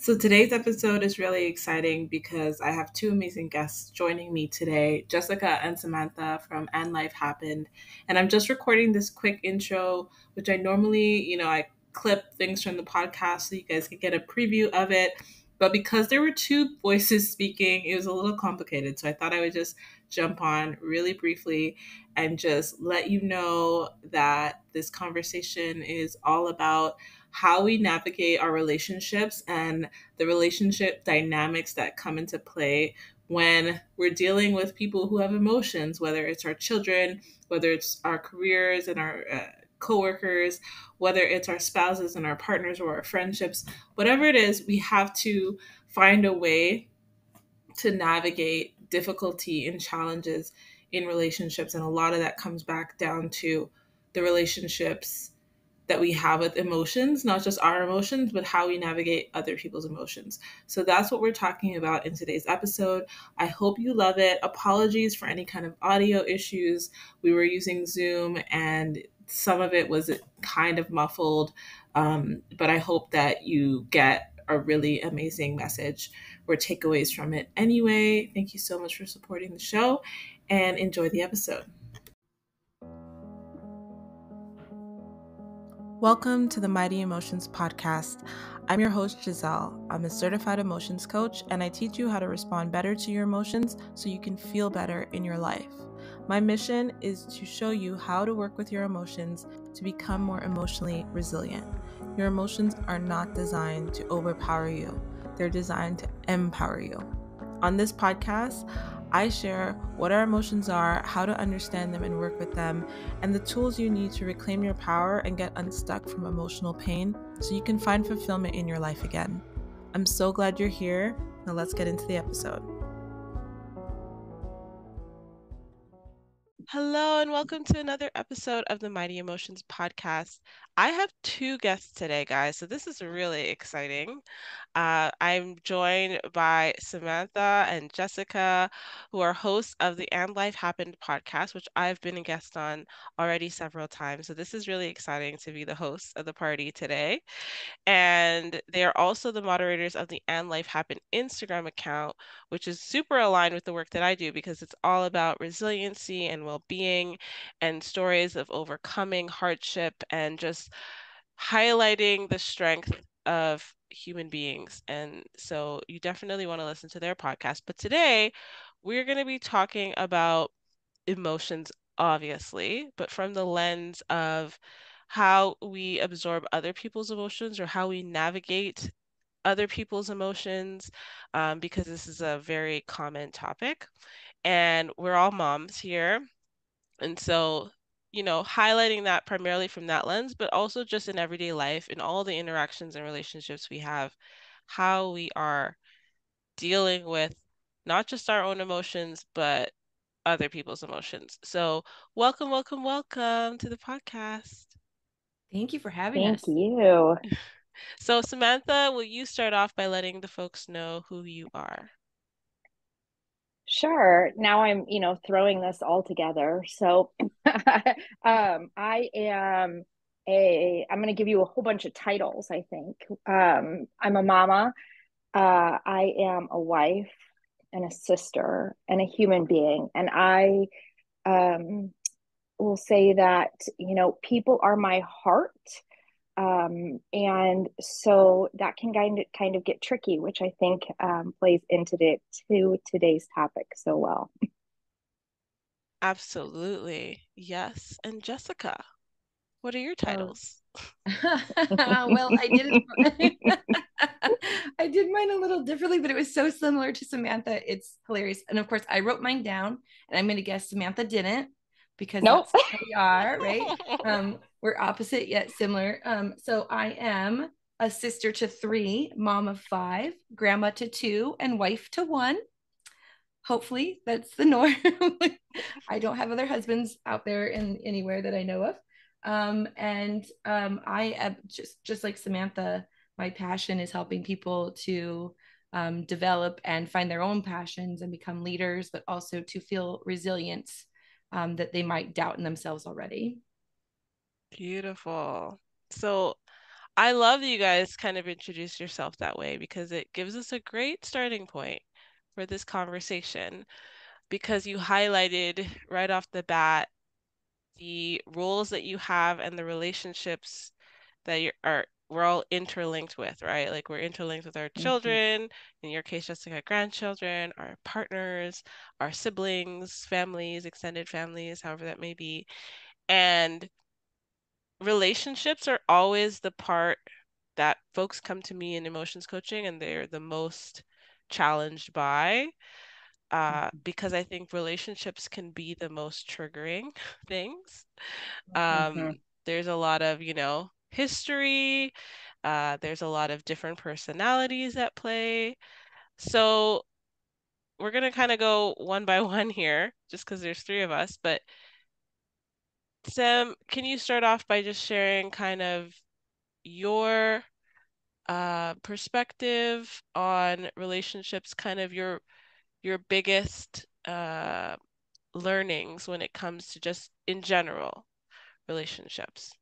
So today's episode is really exciting because I have two amazing guests joining me today, Jessica and Samantha from And Life Happened. And I'm just recording this quick intro, which I normally, I clip things from the podcast so you guys can get a preview of it. But because there were two voices speaking, it was a little complicated. So I thought I would just jump on really briefly and just let you know that this conversation is all about how we navigate our relationships and the relationship dynamics that come into play when we're dealing with people who have emotions, whether it's our children, whether it's our careers and our coworkers, whether it's our spouses and our partners or our friendships, whatever it is, we have to find a way to navigate difficulty and challenges in relationships. And a lot of that comes back down to the relationships that we have with emotions, not just our emotions, but how we navigate other people's emotions. So that's what we're talking about in today's episode. I hope you love it. Apologies for any kind of audio issues. We were using Zoom and some of it was kind of muffled, but I hope that you get a really amazing message or takeaways from it. Anyway, thank you so much for supporting the show and enjoy the episode. Welcome to the Mighty Emotions Podcast. I'm your host, Giselle. I'm a certified emotions coach, and I teach you how to respond better to your emotions so you can feel better in your life. My mission is to show you how to work with your emotions to become more emotionally resilient. Your emotions are not designed to overpower you. They're designed to empower you. On this podcast, I share what our emotions are, how to understand them and work with them, and the tools you need to reclaim your power and get unstuck from emotional pain so you can find fulfillment in your life again. I'm so glad you're here. Now let's get into the episode. Hello and welcome to another episode of the Mighty Emotions Podcast. I have two guests today, guys, so this is really exciting. I'm joined by Samantha and Jessica, who are hosts of the And Life Happened podcast, which I've been a guest on already several times. So this is really exciting to be the host of the party today. And they are also the moderators of the And Life Happened Instagram account, which is super aligned with the work that I do because it's all about resiliency and well-being and stories of overcoming hardship and just highlighting the strength of human beings. And so you definitely want to listen to their podcast. But today we're going to be talking about emotions, obviously, but from the lens of how we absorb other people's emotions or how we navigate other people's emotions, because this is a very common topic. And we're all moms here. And so, highlighting that primarily from that lens, but also just in everyday life, in all the interactions and relationships we have, how we are dealing with not just our own emotions, but other people's emotions. So, welcome, welcome, welcome to the podcast. Thank you for having Thank us. you. So, Samantha, will you start off by letting the folks know who you are? Sure. Now I'm, throwing this all together. So, I am I'm going to give you a whole bunch of titles, I think. I'm a mama. I am a wife and a sister and a human being. And I will say that, people are my heart. And so that can kind of get tricky, which I think plays into today's topic so well. Absolutely. Yes. And Jessica, what are your Oh, titles? well, I did I did mine a little differently, but it was so similar to Samantha. It's hilarious. And of course, I wrote mine down, and I'm going to guess Samantha didn't because Nope. that's how we are, right? We're opposite yet similar. So I am a sister to 3, mom of 5, grandma to 2, and wife to 1. Hopefully, that's the norm. I don't have other husbands out there in anywhere that I know of. I am just like Samantha, my passion is helping people to develop and find their own passions and become leaders, but also to feel resilience that they might doubt in themselves already. Beautiful. So, I love that you guys kind of introduce yourself that way because it gives us a great starting point for this conversation because you highlighted right off the bat the roles that you have and the relationships that we're all interlinked with, right? Like we're interlinked with our children, in your case, Jessica, grandchildren, our partners, our siblings, families, extended families, however that may be. And relationships are always the part that folks come to me in emotions coaching and they're the most challenged by. Because I think relationships can be the most triggering things. There's a lot of, history. There's a lot of different personalities at play. So we're going to kind of go one by one here, just because there's three of us. But Sam, can you start off by just sharing kind of your perspective on relationships, kind of your biggest learnings when it comes to just in general relationships?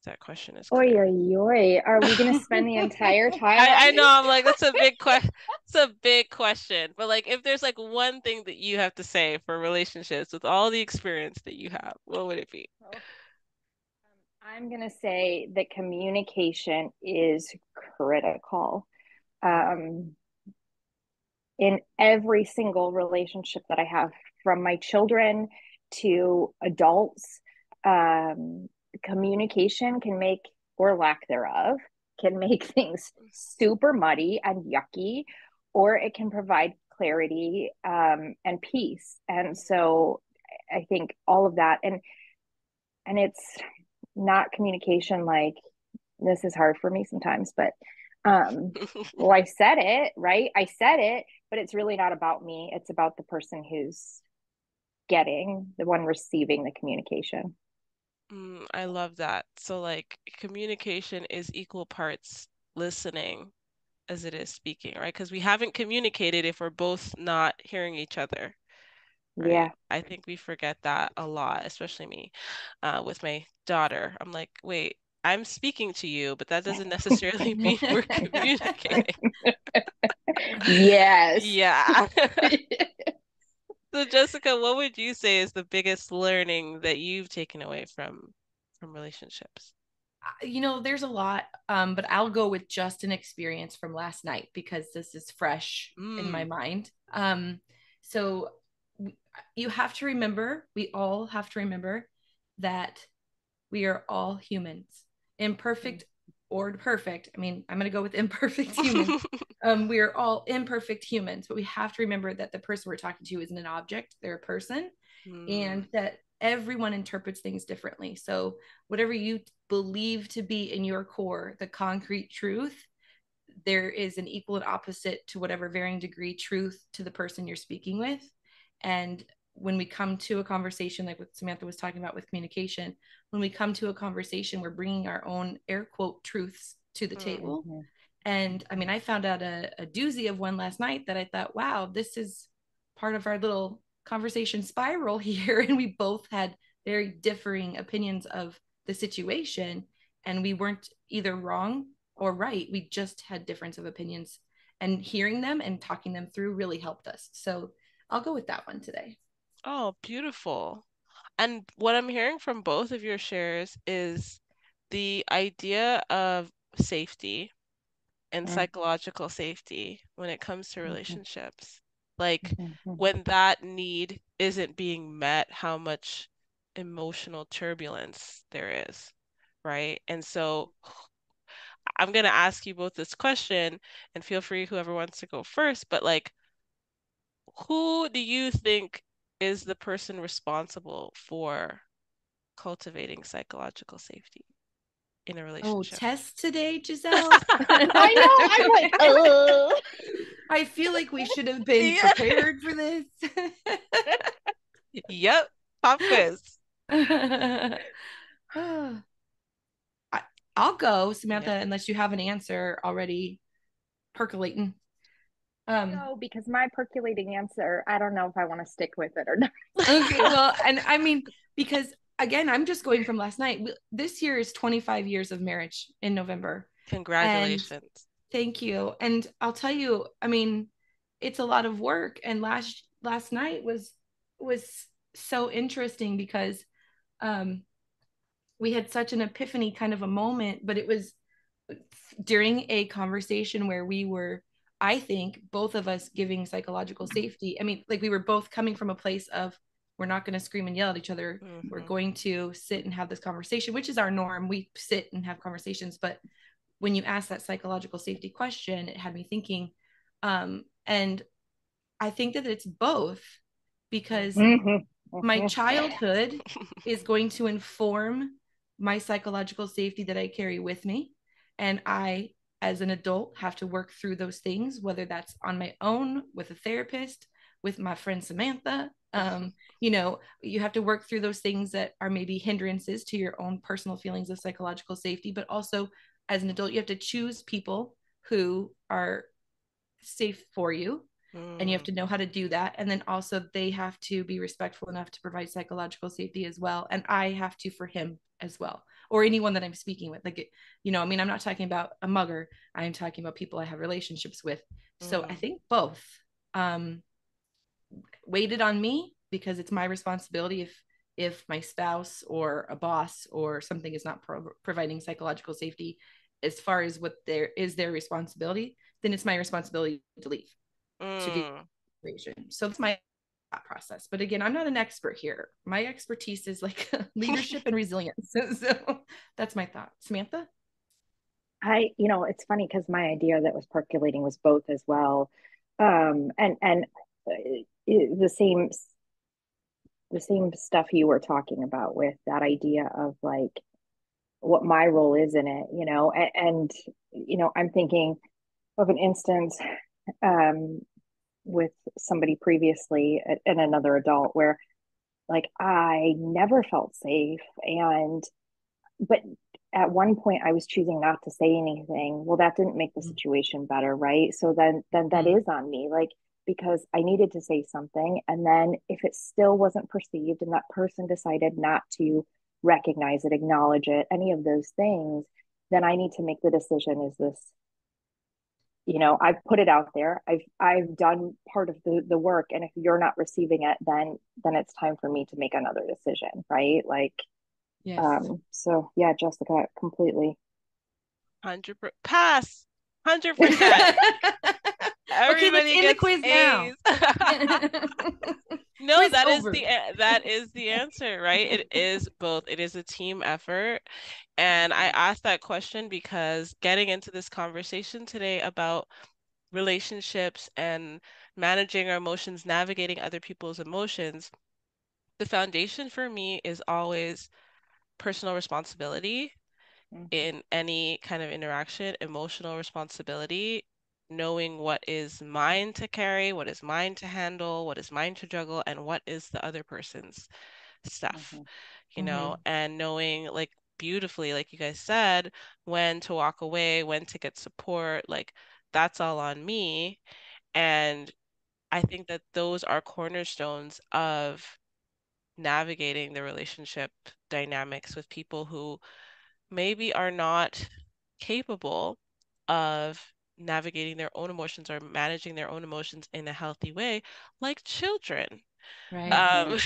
That question is Oi, clear. oi, oi. Are we going to spend the entire time on I this? know, I'm like, that's a big question. It's a big question. But like if there's like one thing that you have to say for relationships with all the experience that you have, what would it be? I'm going to say that communication is critical. Um, in every single relationship that I have, from my children to adults, communication can make, or lack thereof, can make things super muddy and yucky, or it can provide clarity and peace. And so I think all of that, and it's not communication like, this is hard for me sometimes, but well, I said it, right? I said it, but it's really not about me. It's about the person who's the one receiving the communication. I love that. So like communication is equal parts listening as it is speaking, right? Because we haven't communicated if we're both not hearing each other, right? Yeah. I think we forget that a lot, especially me, with my daughter. I'm like, wait, I'm speaking to you, but that doesn't necessarily mean we're communicating. Yes. Yeah. So Jessica, what would you say is the biggest learning that you've taken away from relationships? There's a lot, but I'll go with just an experience from last night because this is fresh in my mind. So you have to remember, we all have to remember that we are all humans, imperfect or perfect. I mean, I'm going to go with imperfect humans. We are all imperfect humans, but we have to remember that the person we're talking to isn't an object, they're a person, and that everyone interprets things differently. So whatever you believe to be in your core, the concrete truth, there is an equal and opposite to whatever varying degree truth to the person you're speaking with. And when we come to a conversation, like what Samantha was talking about with communication, when we come to a conversation, we're bringing our own air quote truths to the table. And I mean, I found out a doozy of one last night that I thought, wow, this is part of our little conversation spiral here. And we both had very differing opinions of the situation. And we weren't either wrong or right. We just had difference of opinions. And hearing them and talking them through really helped us. So I'll go with that one today. Oh, beautiful. And what I'm hearing from both of your shares is the idea of safety and psychological safety when it comes to relationships. Like when that need isn't being met, how much emotional turbulence there is, right? And so I'm going to ask you both this question and feel free whoever wants to go first, but like who do you think is the person responsible for cultivating psychological safety in a Oh, relationship? test today, Giselle. I know. I'm like, oh. I feel like we should have been prepared for this. Yep. Pop quiz. I'll go, Samantha, unless you have an answer already percolating. No, because my percolating answer, I don't know if I want to stick with it or not. Okay, well, and I mean, because again, I'm just going from last night. This year is 25 years of marriage in November. Congratulations. Thank you. And I'll tell you, I mean, it's a lot of work. And last night was so interesting because um we had such an epiphany kind of a moment, but it was during a conversation where we were, I think, both of us giving psychological safety. I mean, like we were both coming from a place of we're not going to scream and yell at each other. We're going to sit and have this conversation, which is our norm. We sit and have conversations. But when you ask that psychological safety question, it had me thinking. And I think that it's both because my childhood is going to inform my psychological safety that I carry with me. And I, as an adult, have to work through those things, whether that's on my own, with a therapist, with my friend Samantha. You know, you have to work through those things that are maybe hindrances to your own personal feelings of psychological safety, but also as an adult, you have to choose people who are safe for you, and you have to know how to do that. And then also they have to be respectful enough to provide psychological safety as well, and I have to for him as well, or anyone that I'm speaking with. Like, you know, I mean, I'm not talking about a mugger, I'm talking about people I have relationships with. So I think both weighted on me because it's my responsibility. If my spouse or a boss or something is not providing psychological safety as far as what there is their responsibility, then it's my responsibility to leave, to get equation. So it's my process. But again, I'm not an expert here. My expertise is like leadership and resilience. So that's my thought. Samantha? You know, it's funny because my idea that was percolating was both as well. And the same stuff you were talking about with that idea of like what my role is in it, you know, and you know, I'm thinking of an instance um, with somebody previously and another adult where like I never felt safe, and but at one point I was choosing not to say anything. Well, that didn't make the situation better, right? So then that is on me, like because I needed to say something, and then if it still wasn't perceived and that person decided not to recognize it, acknowledge it, any of those things, then I need to make the decision, is this, you know, I've put it out there, I've done part of the work, and if you're not receiving it, then it's time for me to make another decision, right? Like Yes. so yeah, Jessica, completely. 100% pass. 100%. Okay, let's Everybody end the gets quiz now. No, Quiz that is over. that is the answer, right? It is both. It is a team effort. And I asked that question because getting into this conversation today about relationships and managing our emotions, navigating other people's emotions, the foundation for me is always personal responsibility in any kind of interaction, emotional responsibility, knowing what is mine to carry, what is mine to handle, what is mine to juggle, and what is the other person's stuff, you know, and knowing like beautifully, like you guys said, when to walk away, when to get support, like that's all on me. And I think that those are cornerstones of navigating the relationship dynamics with people who maybe are not capable of navigating their own emotions or managing their own emotions in a healthy way, like children. Right. Um,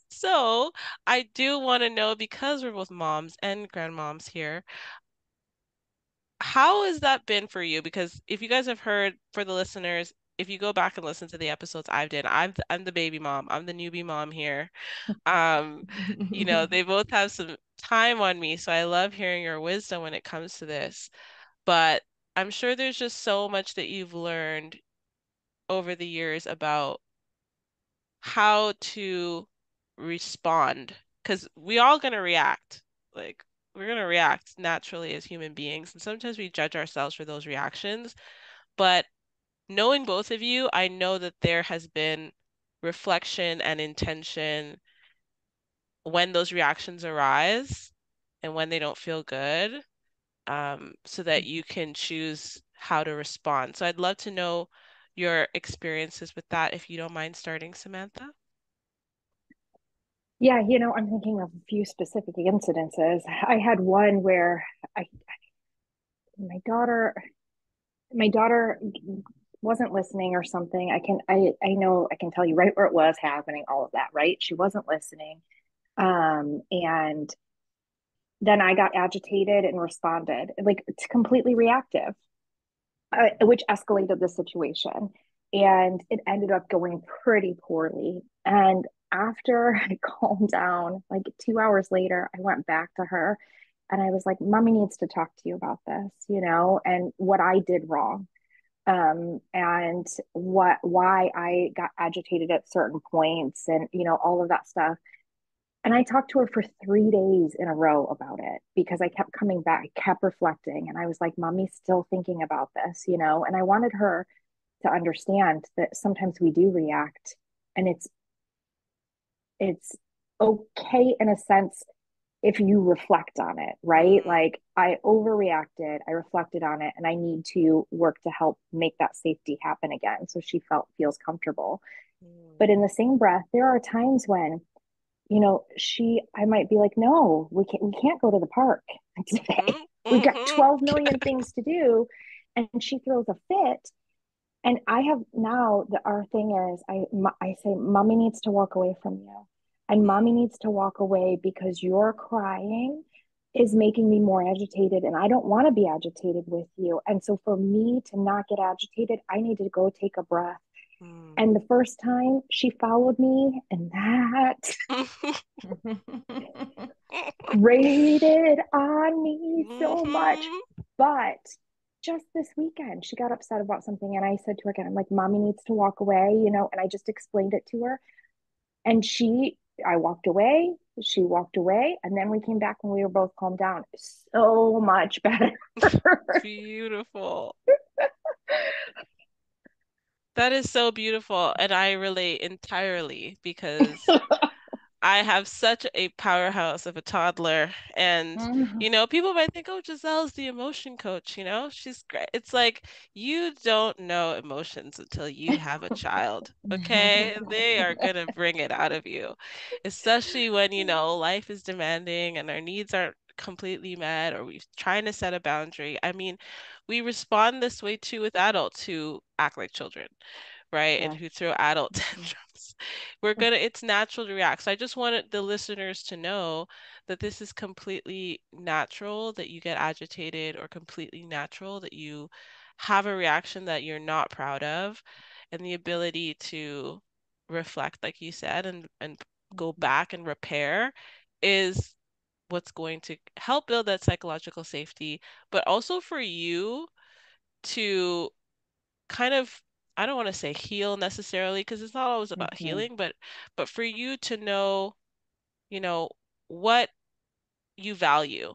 so I do want to know, because we're both moms and grandmoms here, how has that been for you? Because if you guys have heard, for the listeners, if you go back and listen to the episodes I've done, I'm the baby mom. I'm the newbie mom here. You know, they both have some time on me, so I love hearing your wisdom when it comes to this. But I'm sure there's just so much that you've learned over the years about how to respond, because we all gonna react. Like, we're gonna react naturally as human beings, and sometimes we judge ourselves for those reactions. But knowing both of you, I know that there has been reflection and intention when those reactions arise and when they don't feel good, so that you can choose how to respond. So I'd love to know your experiences with that, if you don't mind starting, Samantha. Yeah, you know, I'm thinking of a few specific incidences. I had one where I my daughter wasn't listening or something. I know I can tell you right where it was happening, all of that, right? She wasn't listening. And then I got agitated and responded. Like, it's completely reactive, which escalated the situation. And it ended up going pretty poorly. And after I calmed down, like 2 hours later, I went back to her and I was like, Mommy needs to talk to you about this, and what I did wrong. And why I got agitated at certain points, and all of that stuff. And I talked to her for 3 days in a row about it because I kept coming back, kept reflecting. And I was like, Mommy's still thinking about this, and I wanted her to understand that sometimes we do react, and it's okay in a sense if you reflect on it, right? Mm, Like, I overreacted, I reflected on it, and I need to work to help make that safety happen again so she feels comfortable. mm, But in the same breath, there are times when I might be like, no, we can't go to the park today. mhm, We've got mhm. 12 million things to do. And she throws a fit. And I have now, our thing is, I say, Mommy needs to walk away from you. And Mommy needs to walk away because your crying is making me more agitated. And I don't want to be agitated with you. And so for me to not get agitated, I need to go take a breath. Mm. And the first time she followed me, and that grated on me so much. Mhm. But just this weekend, she got upset about something. And I said to her again, I'm like, Mommy needs to walk away, and I just explained it to her. And I walked away, she walked away. And then we came back and we were both calmed down. So much better. Beautiful. That is so beautiful. And I relate entirely because I have such a powerhouse of a toddler. And, people might think, oh, Giselle's the emotion coach, she's great. It's like you don't know emotions until you have a child, okay? They are gonna bring it out of you, especially when, life is demanding and our needs aren't completely met or we're trying to set a boundary. I mean, we respond this way too with adults who act like children, right? And Yeah. who throw adult tantrums. It's natural to react. So I just wanted the listeners to know that this is completely natural, that you get agitated, or completely natural that you have a reaction that you're not proud of, and the ability to reflect, like you said, and go back and repair is what's going to help build that psychological safety, but also for you to kind of, I don't want to say heal necessarily because it's not always about healing, but for you to know, you know, what you value,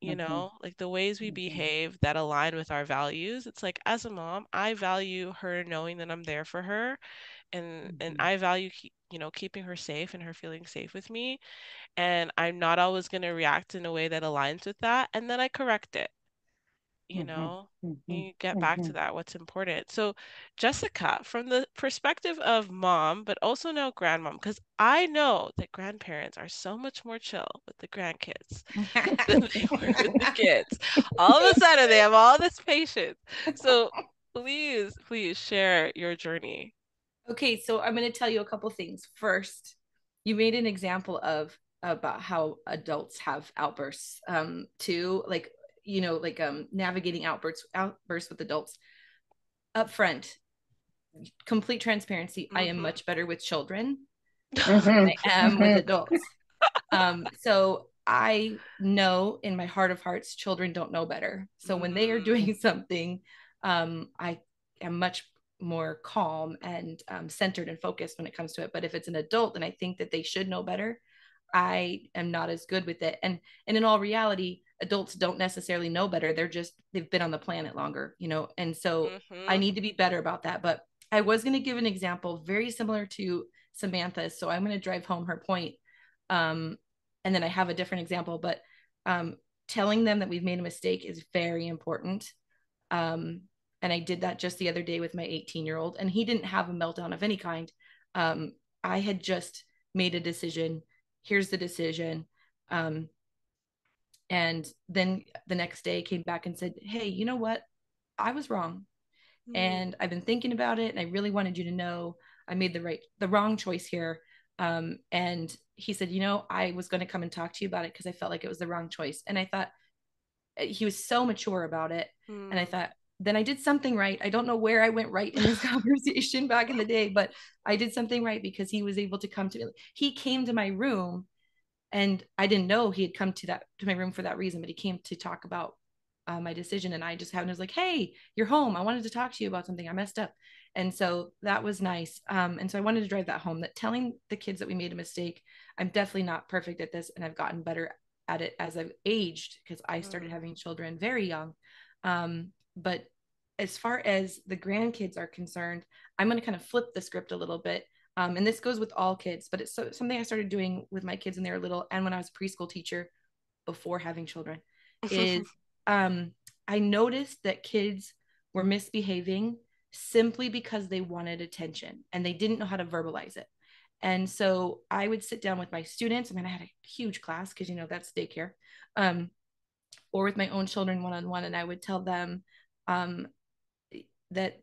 like the ways we behave that align with our values. It's like as a mom, I value her knowing that I'm there for her, and I value keeping her safe and her feeling safe with me, and I'm not always going to react in a way that aligns with that, and then I correct it. you know, you get back to that, what's important. So, Jessica, from the perspective of mom, but also now grandmom, because I know that grandparents are so much more chill with the grandkids than they were with the kids. All of a sudden, they have all this patience. So, please share your journey. Okay, so I'm going to tell you a couple things. First, you made an example of about how adults have outbursts too, like navigating outbursts with adults. Up front, complete transparency, I am Mm-hmm. much better with children than I am with adults. So I know in my heart of hearts, children don't know better. So when they are doing something, I am much more calm and centered and focused when it comes to it. But if it's an adult and I think that they should know better, I am not as good with it. And in all reality, adults don't necessarily know better. They've been on the planet longer. And so I Mm-hmm. need to be better about that. But I was going to give an example very similar to Samantha. So I'm going to drive home her point. Um, and then I have a different example, but telling them that we've made a mistake is very important. Um, and I did that just the other day with my 18-year-old, and he didn't have a meltdown of any kind. I had just made a decision. Here's the decision. Um, And then the next day came back and said, hey, you know what? I was wrong. And I've been thinking about it, and I really wanted you to know I made the wrong choice here. And he said, you know, I was going to come and talk to you about it because I felt like it was the wrong choice. And I thought, he was so mature about it. And I thought, then I did something right. I don't know where I went right in this conversation back in the day, but I did something right because he was able to come to me. He came to my room, and I didn't know he had come to my room for that reason, but he came to talk about my decision. And I just happened, I was like, hey, you're home. I wanted to talk to you about something. I messed up. And so that was nice. And so I wanted to drive that home, that telling the kids that we made a mistake. I'm definitely not perfect at this, and I've gotten better at it as I've aged, because I started having children very young. But as far as the grandkids are concerned, I'm going to kind of flip the script a little bit. And this goes with all kids, but it's something I started doing with my kids when they were little, and when I was a preschool teacher before having children, is I noticed that kids were misbehaving simply because they wanted attention and they didn't know how to verbalize it. And so I would sit down with my students. I mean, I had a huge class because, you know, that's daycare, or with my own children one-on-one. And I would tell them that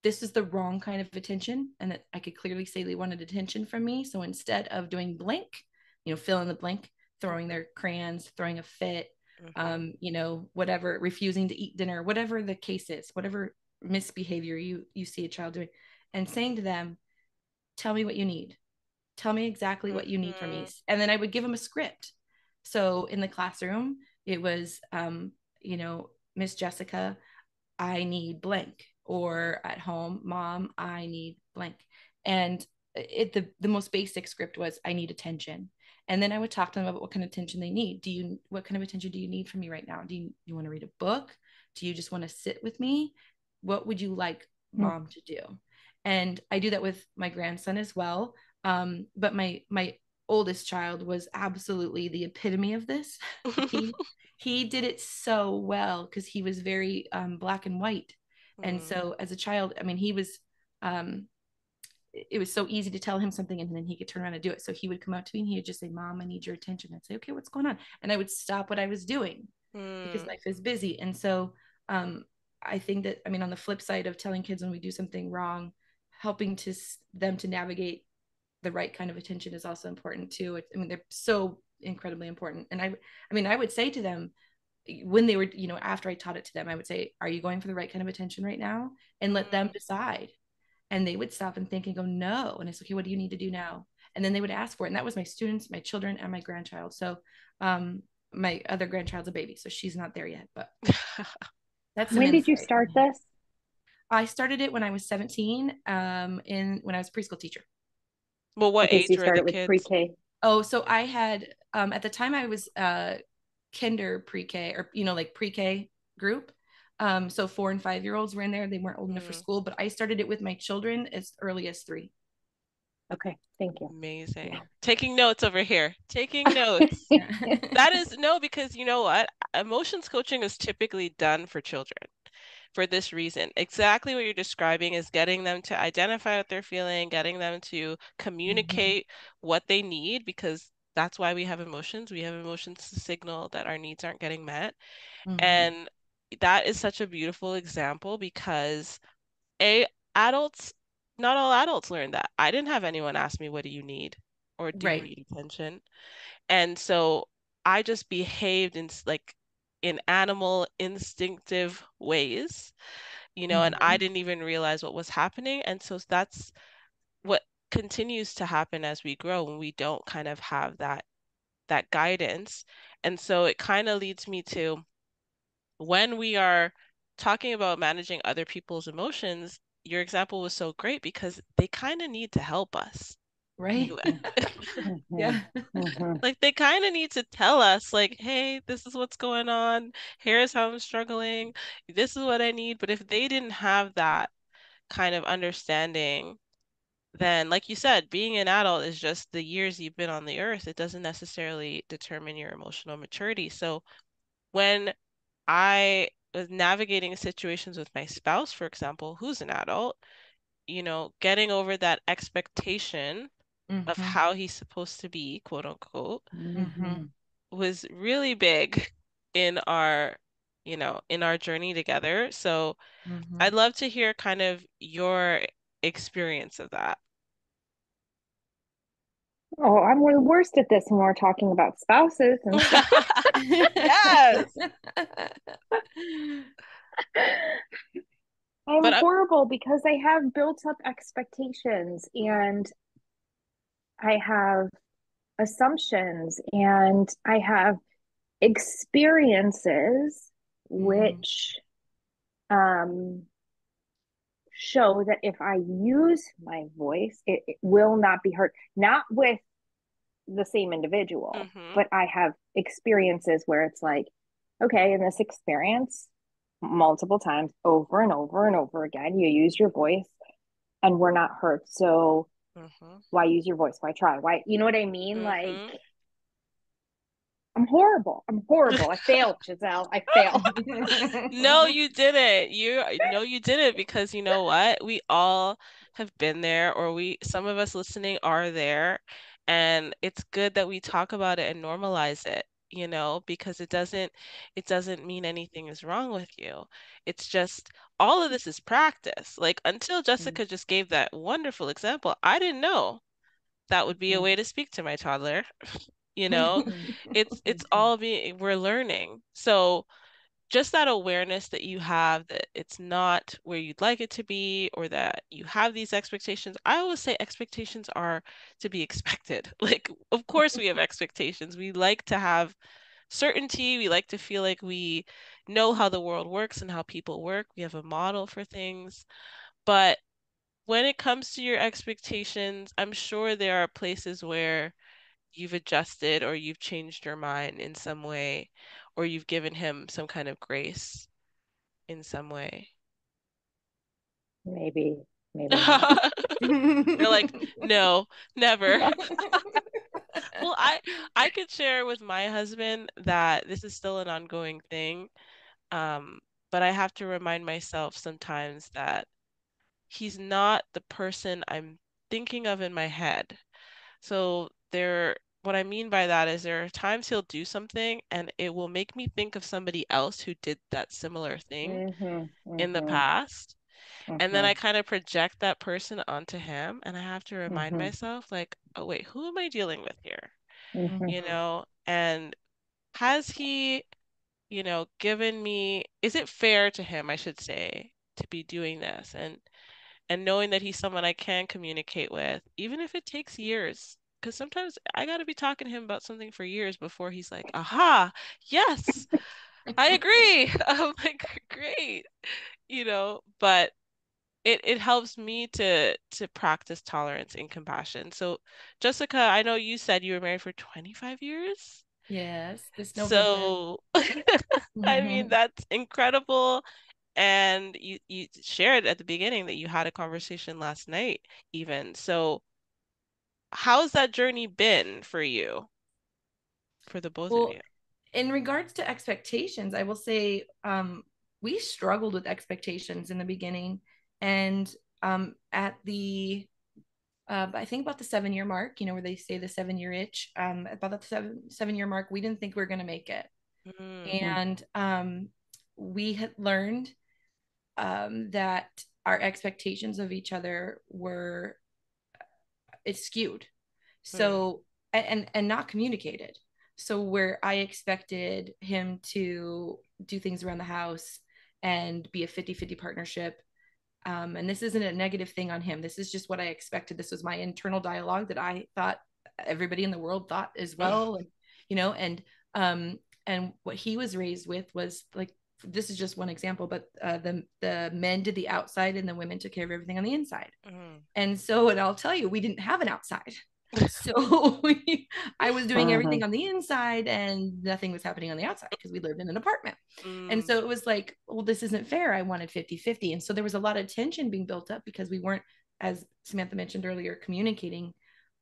this is the wrong kind of attention, and that I could clearly say they wanted attention from me. So instead of doing blank, you know, fill in the blank, throwing their crayons, throwing a fit, you know, whatever, refusing to eat dinner, whatever the case is, whatever misbehavior you see a child doing, and saying to them, tell me what you need. Tell me exactly what you need from me. And then I would give them a script. So in the classroom, it was, you know, Miss Jessica, I need blank. Or at home, Mom, I need blank. And the most basic script was, I need attention. And then I would talk to them about what kind of attention they need. What kind of attention do you need from me right now? Do you want to read a book? Do you just want to sit with me? What would you like Mom to do? And I do that with my grandson as well. But my oldest child was absolutely the epitome of this. He did it so well because he was very black and white. And so as a child, I mean, it was so easy to tell him something and then he could turn around and do it. So he would come up to me and he would just say, Mom, I need your attention. I'd say, okay, what's going on? And I would stop what I was doing because life is busy. And so I think that, I mean, on the flip side of telling kids when we do something wrong, helping them to navigate the right kind of attention is also important too. I mean, they're so incredibly important. And I mean, I would say to them when they were, you know, after I taught it to them, I would say, are you going for the right kind of attention right now? And let them decide. And they would stop and think and go, no. And it's okay, what do you need to do now? And then they would ask for it. And that was my students, my children, and my grandchild. So my other grandchild's a baby, so she's not there yet. But that's when did you start this? I started it when I was 17, when I was a preschool teacher. Well, what age so you were started the with kids? pre-K? Oh, so I had at the time I was kinder pre-K, or you know, like pre-K group. So 4 and 5 year olds were in there. They weren't old enough for school, but I started it with my children as early as 3. Okay, thank you. Amazing. Yeah. Taking notes over here. Taking notes. That is, no, because you know what? Emotions coaching is typically done for children for this reason. Exactly what you're describing is getting them to identify what they're feeling, getting them to communicate what they need, because that's why we have emotions. We have emotions to signal that our needs aren't getting met. And that is such a beautiful example because adults, not all adults learn that. I didn't have anyone ask me, what do you need? Or do you need attention? And so I just behaved in animal instinctive ways, you know, and I didn't even realize what was happening. And so that's what continues to happen as we grow when we don't kind of have that guidance. And so it kind of leads me to, when we are talking about managing other people's emotions, your example was so great because they kind of need to help us. Right. Yeah. Like they kind of need to tell us like, hey, this is what's going on. Here's how I'm struggling. This is what I need. But if they didn't have that kind of understanding, then like you said, being an adult is just the years you've been on the earth. It doesn't necessarily determine your emotional maturity. So when I was navigating situations with my spouse, for example, who's an adult, you know, getting over that expectation of how he's supposed to be, quote unquote, was really big in our, in our journey together. So I'd love to hear kind of your experience of that. Oh, I'm the worst at this when we're talking about spouses and stuff. Yes. I'm But horrible because I have built up expectations and I have assumptions and I have experiences which um, show that if I use my voice, it will not be heard. Not with the same individual, but I have experiences where it's like, okay, in this experience, multiple times over and over and over again, you use your voice and we're not heard. So why use your voice? Why try? Why, you know what I mean? Like, I'm horrible. I'm horrible. I failed, Giselle. I failed. No, you didn't. No, you didn't, because you know what? We all have been there, or some of us listening are there, and it's good that we talk about it and normalize it, because it doesn't mean anything is wrong with you. It's just all of this is practice. Like, until Jessica just gave that wonderful example, I didn't know that would be a way to speak to my toddler. You know, it's all we're learning. So just that awareness that you have that it's not where you'd like it to be, or that you have these expectations. I always say expectations are to be expected. Like, of course we have expectations. We like to have certainty. We like to feel like we know how the world works and how people work. We have a model for things. But when it comes to your expectations, I'm sure there are places where you've adjusted or you've changed your mind in some way, or you've given him some kind of grace in some way. Maybe, maybe not. You're like, no, never. Well, I could share with my husband that this is still an ongoing thing. Um, but I have to remind myself sometimes that he's not the person I'm thinking of in my head. So what I mean by that is there are times he'll do something and it will make me think of somebody else who did that similar thing in the past. And then I kind of project that person onto him, and I have to remind myself, like, oh wait, who am I dealing with here? And has he, given me, is it fair to him, I should say, to be doing this? And knowing that he's someone I can communicate with, even if it takes years. Because sometimes I got to be talking to him about something for years before he's like, aha, yes, I agree. I'm like, great, but it helps me to practice tolerance and compassion. So, Jessica, I know you said you were married for 25 years. Yes, this November. So, I mean, that's incredible. And you shared at the beginning that you had a conversation last night, even. So, how's that journey been for you, for the both of Well, you? in regards to expectations, I will say we struggled with expectations in the beginning. And at the I think about the 7 year mark, where they say the 7 year itch, about the seven-year mark, we didn't think we were going to make it. And we had learned that our expectations of each other were it's skewed. So and not communicated. So where I expected him to do things around the house and be a 50-50 partnership, and this isn't a negative thing on him. This is just what I expected. This was my internal dialogue that I thought everybody in the world thought as well. And, and what he was raised with was like, this is just one example, but the men did the outside and the women took care of everything on the inside. And so, and I'll tell you, we didn't have an outside. So I was doing everything on the inside and nothing was happening on the outside because we lived in an apartment. And so it was like, well, this isn't fair. I wanted 50-50. And so there was a lot of tension being built up because we weren't, as Samantha mentioned earlier, communicating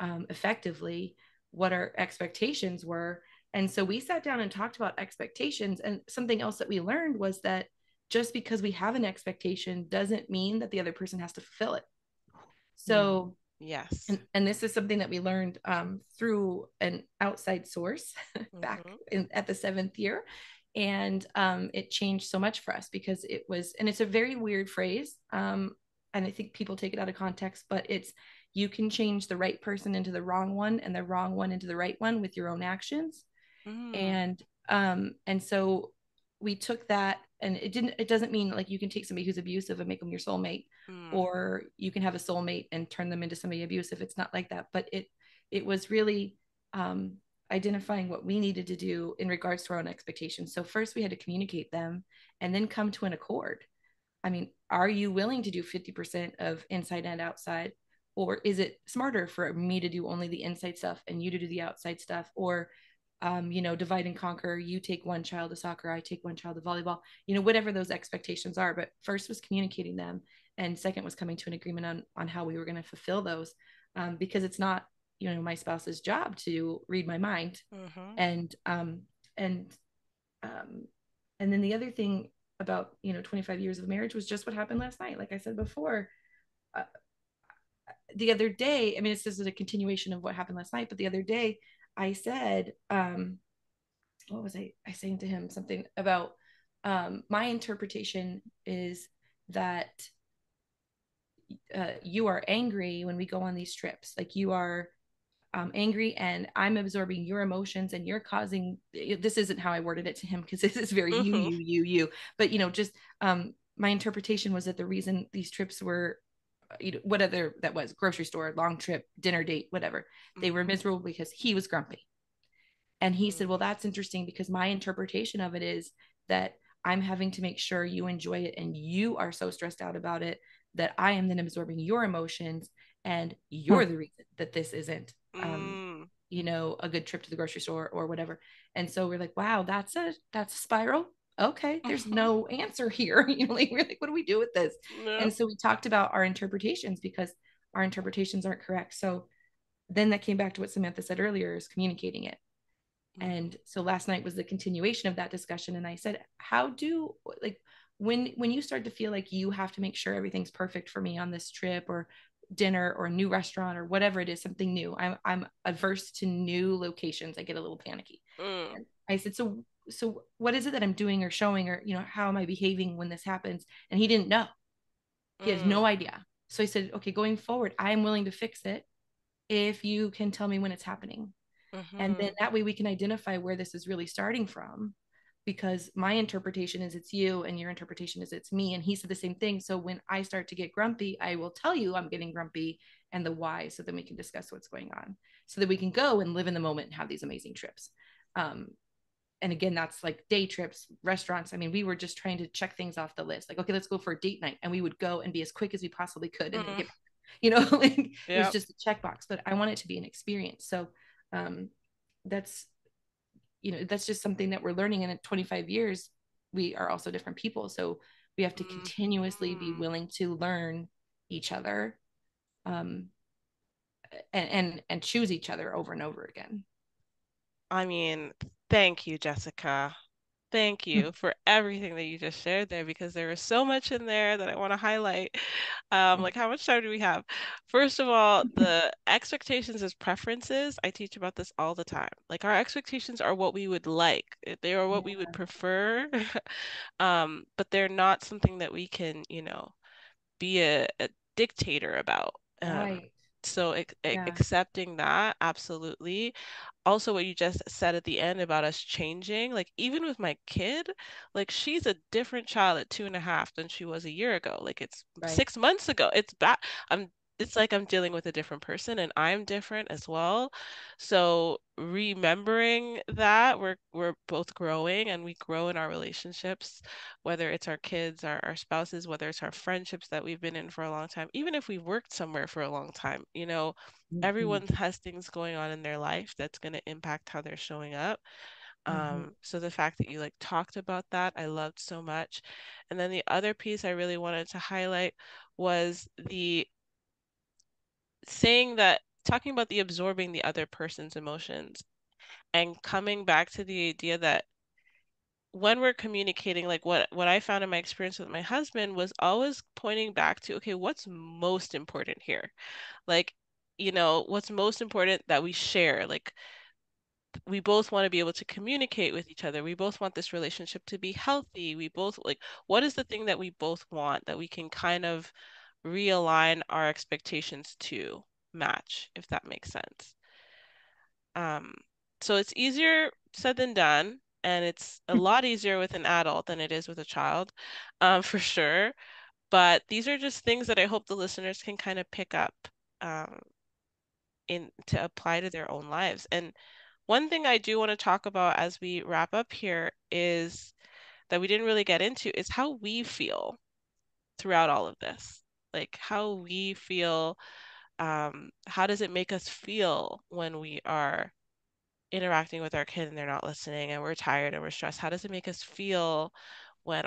effectively what our expectations were. And so we sat down and talked about expectations. And something else that we learned was that just because we have an expectation doesn't mean that the other person has to fulfill it. So Yes. And this is something that we learned through an outside source back at the 7th year. And it changed so much for us because it was, and it's a very weird phrase. And I think people take it out of context, but it's, you can change the right person into the wrong one and the wrong one into the right one with your own actions. And so we took that, and it doesn't mean like you can take somebody who's abusive and make them your soulmate, or you can have a soulmate and turn them into somebody abusive. It's not like that, but it was really identifying what we needed to do in regards to our own expectations. So first we had to communicate them and then come to an accord. I mean, are you willing to do 50% of inside and outside? Or is it smarter for me to do only the inside stuff and you to do the outside stuff? Or, divide and conquer. You take one child to soccer, I take one child to volleyball, whatever those expectations are. But first was communicating them. And second was coming to an agreement on how we were going to fulfill those. Because it's not, my spouse's job to read my mind. And, and, and then the other thing about 25 years of marriage was just what happened last night. Like I said before, the other day, I mean, this is a continuation of what happened last night, but the other day I said, what was I saying to him? Something about my interpretation is that you are angry when we go on these trips. Like you are angry and I'm absorbing your emotions and you're causing, this isn't how I worded it to him because this is very you, but just my interpretation was that the reason these trips were, whatever that was, grocery store, long trip, dinner date, whatever, they were miserable because he was grumpy. And he said, well, that's interesting because my interpretation of it is that I'm having to make sure you enjoy it and you are so stressed out about it that I am then absorbing your emotions and you're the reason that this isn't a good trip to the grocery store or whatever. And so we're like, wow, that's a spiral. Okay, there's no answer here. Like we're like, what do we do with this? And so we talked about our interpretations because our interpretations aren't correct. So then that came back to what Samantha said earlier, is communicating it. And so last night was the continuation of that discussion. And I said, how do, like, when you start to feel like you have to make sure everything's perfect for me on this trip or dinner or a new restaurant or whatever it is, something new, I'm averse to new locations. I get a little panicky. I said, so what is it that I'm doing or showing, or, how am I behaving when this happens? And he didn't know. He has no idea. So I said, okay, going forward, I'm willing to fix it if you can tell me when it's happening. And then that way we can identify where this is really starting from, because my interpretation is it's you and your interpretation is it's me. And he said the same thing. So when I start to get grumpy, I will tell you I'm getting grumpy and the why, so then we can discuss what's going on so that we can go and live in the moment and have these amazing trips. And again, that's like day trips, restaurants. I mean, we were just trying to check things off the list. Like, okay, let's go for a date night. And we would go and be as quick as we possibly could and then get back. Like it was just a checkbox, but I want it to be an experience. So that's just something that we're learning. And in 25 years, we are also different people. So we have to continuously be willing to learn each other, and choose each other over and over again. I mean, thank you, Jessica. Thank you for everything that you just shared there, because there was so much in there that I want to highlight. Like, how much time do we have? First of all, the expectations as preferences, I teach about this all the time. Like, our expectations are what we would like. They are what we would prefer. But they're not something that we can, be a dictator about. Right. So accepting that, absolutely. Also, what you just said at the end about us changing, like even with my kid, like she's a different child at 2.5 than she was a year ago. Like it's 6 months ago. It's bad. It's like I'm dealing with a different person and I'm different as well. So remembering that we're both growing and we grow in our relationships, whether it's our kids, our spouses, whether it's our friendships that we've been in for a long time, even if we've worked somewhere for a long time, everyone has things going on in their life that's going to impact how they're showing up. So the fact that you like talked about that, I loved so much. And then the other piece I really wanted to highlight was the talking about the absorbing the other person's emotions and coming back to the idea that when we're communicating, like what I found in my experience with my husband was always pointing back to, okay, what's most important here? Like, what's most important that we share. Like, we both want to be able to communicate with each other. We both want this relationship to be healthy. We both like, what is the thing that we both want that we can kind of realign our expectations to match, if that makes sense. Um, so it's easier said than done, and it's a lot easier with an adult than it is with a child, for sure. But these are just things that I hope the listeners can kind of pick up um, to apply to their own lives. And one thing I do want to talk about as we wrap up here is that we didn't really get into is how we feel throughout all of this. Like how we feel, how does it make us feel when we are interacting with our kid and they're not listening and we're tired and we're stressed? How does it make us feel when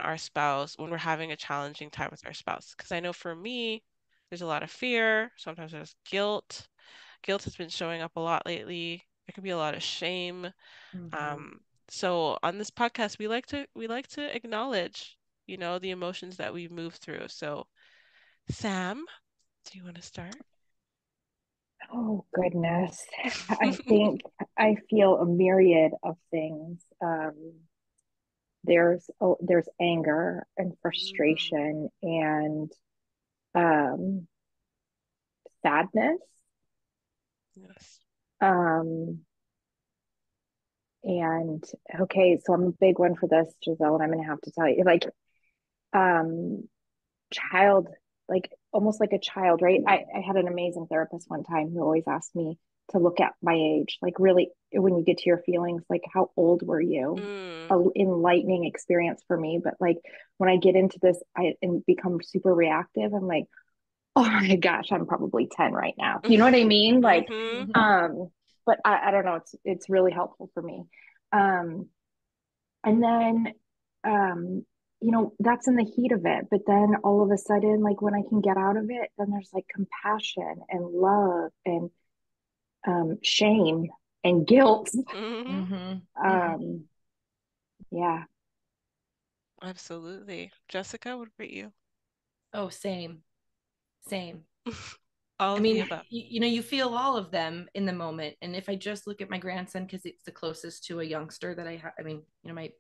we're having a challenging time with our spouse? Because I know for me, there's a lot of fear. Sometimes there's guilt. Guilt has been showing up a lot lately. There can be a lot of shame. Um, so on this podcast, we like to acknowledge, the emotions that we move through. So, Sam, do you want to start? Oh, goodness. I think I feel a myriad of things. There's anger and Mm, frustration and um, sadness. yes. Um, and okay, so I'm a big one for this, Giselle, and I'm gonna have to tell you, like, um, child, like almost like a child, right? I had an amazing therapist one time who always asked me to look at my age, like really when you get to your feelings, like how old were you? Mm, A enlightening experience for me. But like when I get into this, I and become super reactive. I'm like, oh my gosh, I'm probably 10 right now. You know what I mean? Like, mm-hmm, um, but I don't know, it's really helpful for me. Um, and then that's in the heat of it, but then all of a sudden, like when I can get out of it, then there's like compassion and love and shame and guilt. mm-hmm. um yeah. Absolutely. Jessica, what about you? Oh, same, same. All I of the mean, above. you feel all of them in the moment. And if I just look at my grandson, because it's the closest to a youngster that I have, I mean,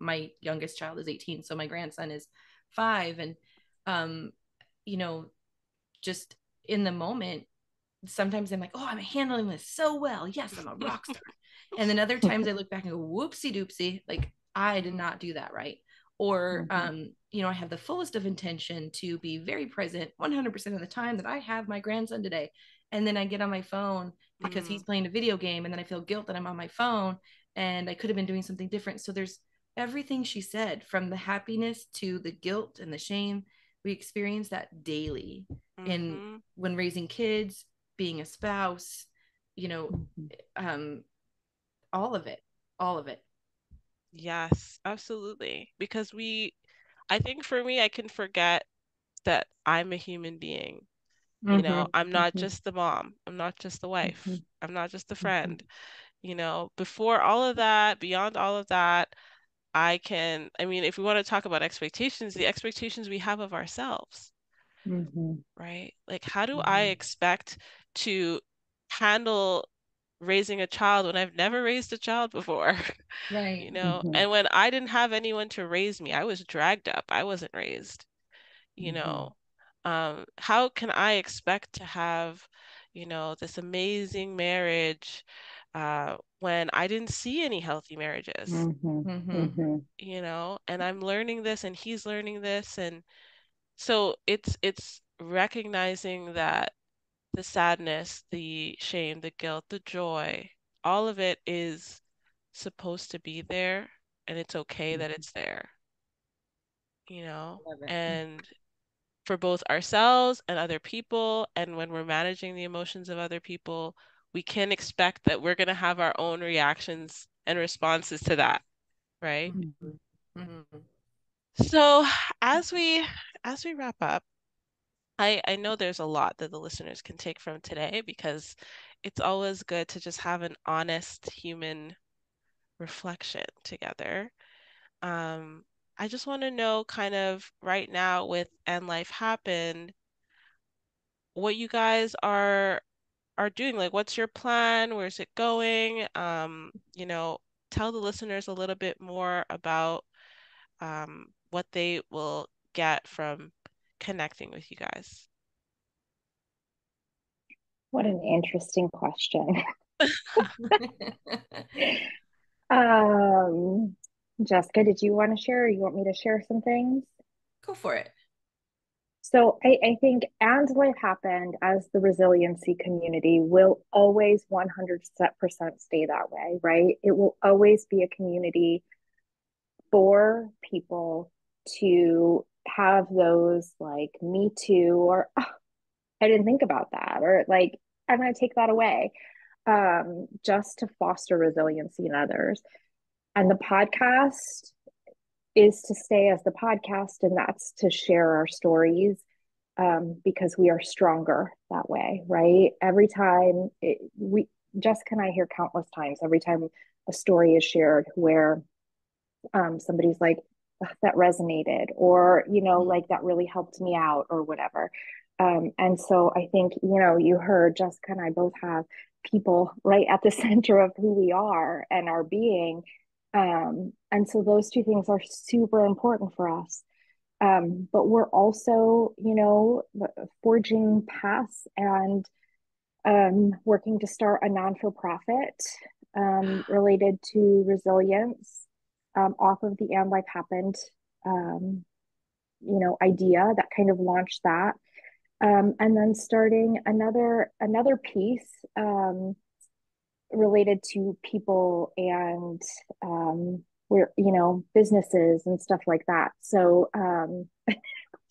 my youngest child is 18, so my grandson is 5, and um, you know, just in the moment, sometimes I'm like, oh, I'm handling this so well. Yes, I'm a rock star. And then other times I look back and go, whoopsie doopsie, like I did not do that right. Or, Mhm. I have the fullest of intention to be very present 100% of the time that I have my grandson today. And then I get on my phone because he's Mm, playing a video game, and then I feel guilt that I'm on my phone and I could have been doing something different. So there's everything she said, from the happiness to the guilt and the shame. We experience that daily in mm-hmm. when raising kids, being a spouse, you know, Mhm. um, all of it, all of it. Yes, absolutely. Because I think for me, I can forget that I'm a human being. Mhm. I'm not Mhm. just the mom. I'm not just the wife. Mhm. I'm not just the Mhm. friend. Before all of that, beyond all of that, I mean, if we want to talk about expectations, the expectations we have of ourselves, Mhm. right? Like, how do I Mhm. expect to handle raising a child when I've never raised a child before? Right. Mhm. And when I didn't have anyone to raise me, I was dragged up. I wasn't raised, you Mhm. know. How can I expect to have, this amazing marriage, when I didn't see any healthy marriages, Mhm. Mm-hmm. Mhm. and I'm learning this and he's learning this. And so it's recognizing that the sadness, the shame, the guilt, the joy, all of it is supposed to be there, and it's okay that Mhm. it's there, you know? Love it. And for both ourselves and other people, and when we're managing the emotions of other people, we can expect that we're going to have our own reactions and responses to that, right? Mm-hmm. Mhm. Mm-hmm. So as we wrap up, I know there's a lot that the listeners can take from today, because it's always good to just have an honest human reflection together. Um, I just want to know, kind of right now with And Life Happened, what you guys are are doing. Like, what's your plan? Where's it going? Tell the listeners a little bit more about what they will get from connecting with you guys. What an interesting question. Um, Jessica, did you want to share, or you want me to share some things? Go for it. So I think and life happened as the resiliency community will always 100% stay that way, right? It will always be a community for people to have those like me too, or oh, I didn't think about that, or like I'm going to take that away, just to foster resiliency in others. And the podcast is to stay as the podcast, and that's to share our stories, because we are stronger that way, right? Every time Jessica and I hear countless times, every time a story is shared where somebody's like, that resonated, or, like that really helped me out, or whatever. And so I think, you heard Jessica and I both have people right at the center of who we are and our being. And so those two things are super important for us. But we're also, forging paths and working to start a non-for-profit related to resilience, off of the And Life Happened, um, idea that kind of launched that. And then starting another piece, related to people and, we're, businesses and stuff like that. So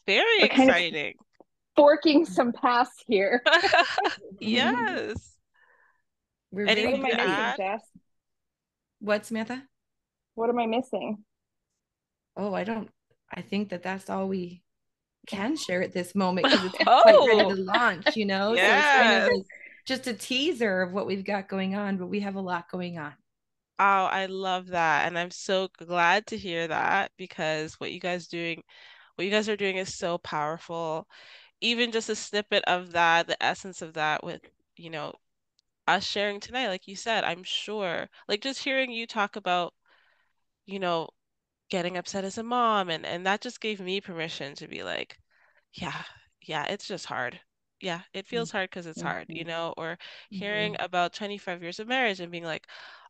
Very we're kind of exciting. forking some paths here. Yes. We're What very am Anything I to busy. missing, add? Jess? What, Samantha? What am I missing? Oh, I think that's all we can share at this moment, because it's not quite ready to Oh, launch, So it's kind of yes. like just a teaser of what we've got going on, but we have a lot going on. Oh, I love that. And I'm so glad to hear that because what you guys are doing is so powerful. Even just a snippet of that, the essence of that with, you know, us sharing tonight, like you said, I'm sure, like just hearing you talk about, you know, getting upset as a mom and that just gave me permission to be like, yeah, yeah, it's just hard. Yeah, it feels hard because it's hard, Mm-hmm. or Mm-hmm. hearing about 25 years of marriage and being like,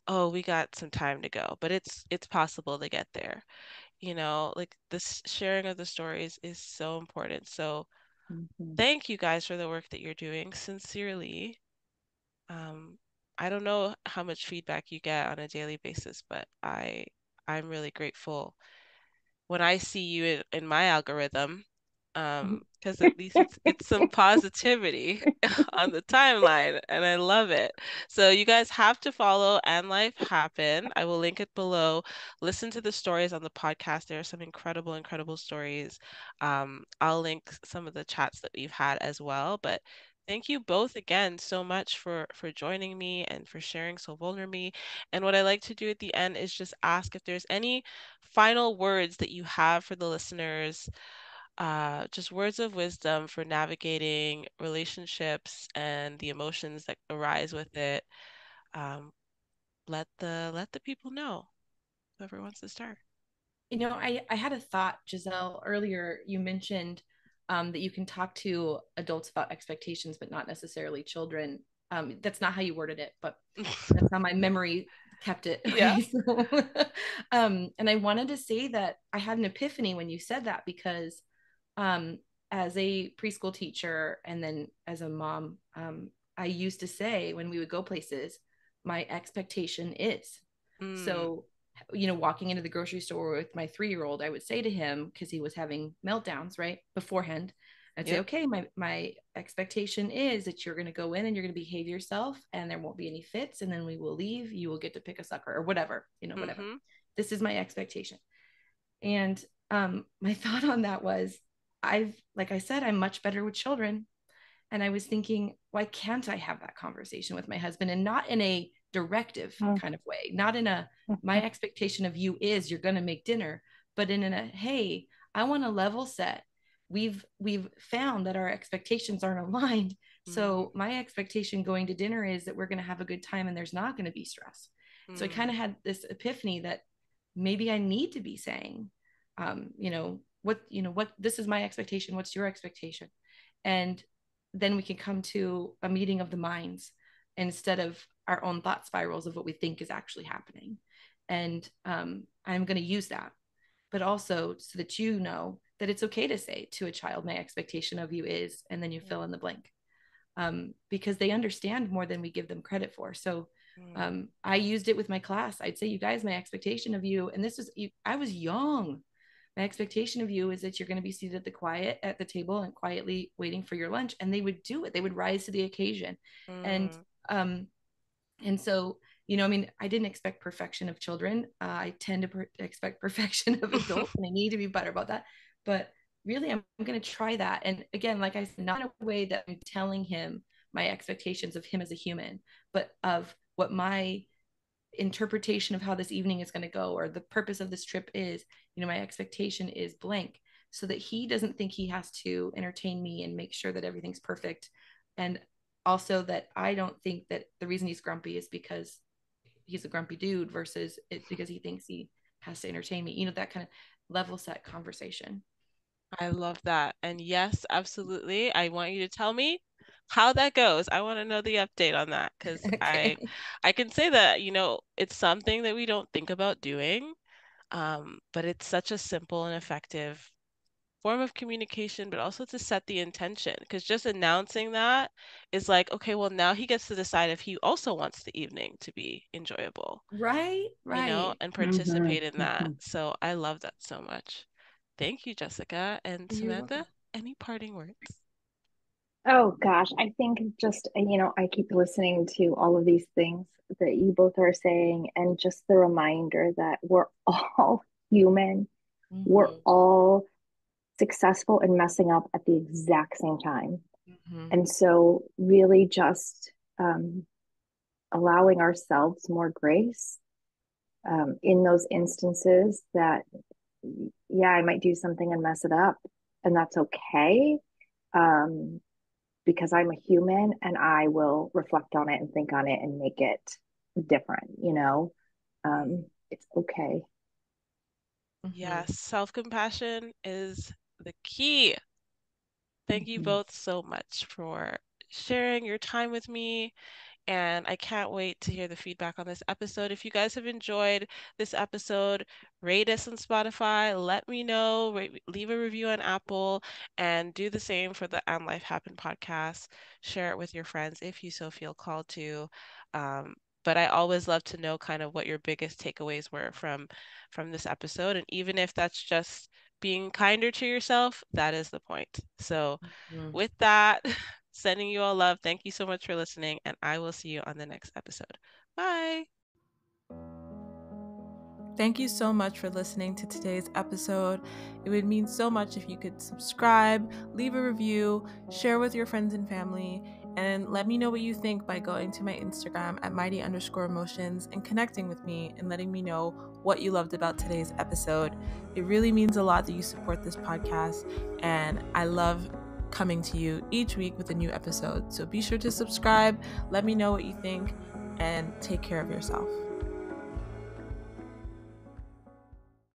oh, we got some time to go, but it's possible to get there. Like this sharing of the stories is so important. So Mm-hmm. thank you guys for the work that you're doing, sincerely. Um, I don't know how much feedback you get on a daily basis, but I'm really grateful when I see you in my algorithm, because at least it's some positivity on the timeline, and I love it. So you guys have to follow And Life Happen. I will link it below. Listen to the stories on the podcast. There are some incredible, incredible stories. I'll link some of the chats that we've had as well. But thank you both again so much for joining me and for sharing so vulnerably. And what I like to do at the end is just ask if there's any final words that you have for the listeners, just words of wisdom for navigating relationships and the emotions that arise with it. Um, let the people know. Whoever wants to start. I had a thought, Giselle. Earlier, you mentioned that you can talk to adults about expectations, but not necessarily children. That's not how you worded it, but that's how my memory kept it. Yeah. Okay. So, and I wanted to say that I had an epiphany when you said that, because um, as a preschool teacher and then as a mom, I used to say when we would go places, my expectation is. Mm, So, walking into the grocery store with my 3-year-old, I would say to him, because he was having meltdowns right beforehand, I'd say, yep. okay, my expectation is that you're going to go in and you're going to behave yourself and there won't be any fits. And then we will leave. You will get to pick a sucker or whatever, whatever. Mm-hmm. This is my expectation. And my thought on that was, like I said, I'm much better with children. And I was thinking, why can't I have that conversation with my husband, and not in a directive kind of way, not in a, my Mm-hmm. expectation of you is you're going to make dinner, but in a, hey, I want to level set. we've found that our expectations aren't aligned. So my expectation going to dinner is that we're going to have a good time and there's not going to be stress. So I kind of had this epiphany that maybe I need to be saying, what this is my expectation. What's your expectation? And then we can come to a meeting of the minds instead of our own thought spirals of what we think is actually happening. And I'm going to use that, but also so that you know that it's okay to say to a child, my expectation of you is, and then you fill in the blank, because they understand more than we give them credit for. So I used it with my class. I'd say, you guys, my expectation of you, and this was, I was young. My expectation of you is that you're going to be seated at the table and quietly waiting for your lunch. And they would do it. They would rise to the occasion. And so, I didn't expect perfection of children. I tend to expect perfection of adults, and I need to be better about that. But really, I'm going to try that. And again, like I said, not in a way that I'm telling him my expectations of him as a human, but of what my interpretation of how this evening is going to go, or the purpose of this trip is. My expectation is blank, so that he doesn't think he has to entertain me and make sure that everything's perfect. And also that I don't think that the reason he's grumpy is because he's a grumpy dude versus it's because he thinks he has to entertain me. That kind of level set conversation. I love that. And yes, absolutely. I want you to tell me how that goes. I want to know the update on that, because Okay. I can say that, it's something that we don't think about doing, but it's such a simple and effective form of communication, but also to set the intention, because just announcing that is like, okay, well, now he gets to decide if he also wants the evening to be enjoyable, Right. and participate in that. So I love that so much. Thank you, Jessica. And You're Samantha, welcome. any parting words? Oh gosh, I think just, I keep listening to all of these things that you both are saying, and just the reminder that we're all human. We're all successful in messing up at the exact same time. And so really just allowing ourselves more grace in those instances that, yeah, I might do something and mess it up, and that's okay. Because I'm a human and I will reflect on it and think on it and make it different, it's okay. Yes, self-compassion is the key. Thank you both so much for sharing your time with me. And I can't wait to hear the feedback on this episode. If you guys have enjoyed this episode, rate us on Spotify, let me know, leave a review on Apple, and do the same for the And Life Happen podcast. Share it with your friends if you so feel called to. But I always love to know kind of what your biggest takeaways were from this episode. And even if that's just being kinder to yourself, that is the point. So with that, sending you all love. Thank you so much for listening, and I will see you on the next episode. Bye. Thank you so much for listening to today's episode. It would mean so much if you could subscribe, leave a review, share with your friends and family, and let me know what you think by going to my Instagram at mighty_emotions and connecting with me and letting me know what you loved about today's episode. It really means a lot that you support this podcast, and I love coming to you each week with a new episode. So be sure to subscribe, let me know what you think, and take care of yourself.